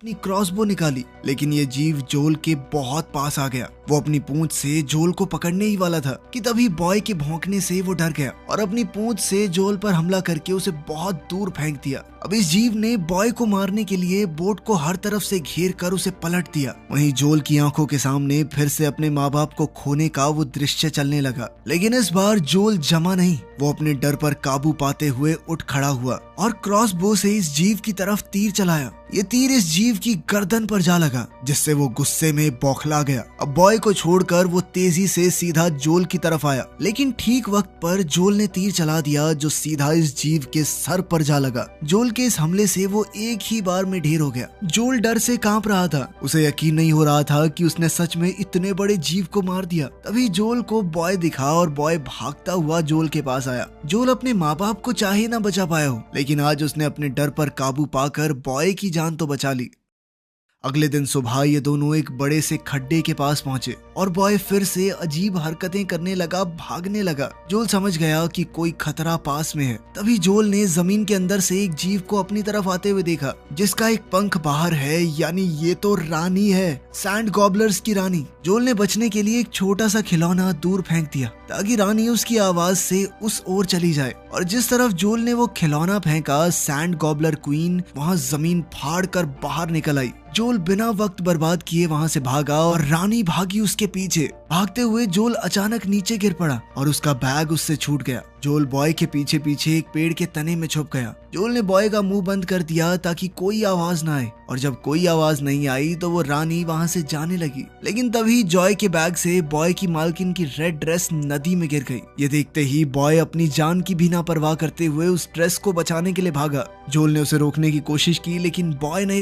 अपनी क्रॉसबो निकाली, लेकिन ये जीव जोल के बहुत पास आ गया। वो अपनी पूंछ से जोल को पकड़ने ही वाला था कि तभी बॉय के भौंकने से वो डर गया और अपनी पूंछ से जोल पर हमला करके उसे बहुत दूर फेंक दिया। अब इस जीव ने बॉय को मारने के लिए बोट को हर तरफ से घेर कर उसे पलट दिया। वहीं जोल की आंखों के सामने फिर से अपने माँ बाप को खोने का वो दृश्य चलने लगा, लेकिन इस बार जोल जमा नहीं। वो अपने डर पर काबू पाते हुए उठ खड़ा हुआ और क्रॉसबो से इस जीव की तरफ तीर चलाया। ये तीर इस जीव की गर्दन पर जा लगा, जिससे वो गुस्से में बौखला गया। अब बॉय को छोड़कर वो तेजी से सीधा जोल की तरफ आया, लेकिन ठीक वक्त पर जोल ने तीर चला दिया जो सीधा इस जीव के सर पर जा लगा। जोल के इस हमले से वो एक ही बार में ढेर हो गया। जोल डर से कांप रहा था। उसे यकीन नहीं हो रहा था कि उसने सच में इतने बड़े जीव को मार दिया। तभी जोल को बॉय दिखा और बॉय भागता हुआ जोल के पास आया। जोल अपने माँ बाप को चाहे ना बचा पाया हो, लेकिन आज उसने अपने डर पर काबू पाकर बॉय की जान तो बचा ली। अगले दिन सुबह ये दोनों एक बड़े से खड्डे के पास पहुंचे और बॉय फिर से अजीब हरकतें करने लगा, भागने लगा। जोल समझ गया कि कोई खतरा पास में है। तभी जोल ने जमीन के अंदर से एक जीव को अपनी तरफ आते हुए देखा, जिसका एक पंख बाहर है, यानी ये तो रानी है, सैंड गॉबलर्स की रानी। जोल ने बचने के लिए एक छोटा सा खिलौना दूर फेंक दिया ताकि रानी उसकी आवाज से उस ओर चली जाए। और जिस तरफ जोल ने वो खिलौना फेंका, सैंड गॉबलर क्वीन वहां जमीन फाड़ कर बाहर निकल आई। जोल बिना वक्त बर्बाद किए वहां से भागा और रानी भागी उसके पीछे। भागते हुए जोल अचानक नीचे गिर पड़ा और उसका बैग उससे छूट गया। जोल बॉय के पीछे पीछे एक पेड़ के तने में छुप गया। जोल ने बॉय का मुंह बंद कर दिया ताकि कोई आवाज ना आए, और जब कोई आवाज नहीं आई तो वो रानी वहां से जाने लगी। लेकिन तभी जॉय के बैग से बॉय की मालकिन की रेड ड्रेस नदी में गिर गई। ये देखते ही बॉय अपनी जान की भी ना परवाह करते हुए उस ड्रेस को बचाने के लिए भागा। जोल ने उसे रोकने की कोशिश की, लेकिन बॉय नहीं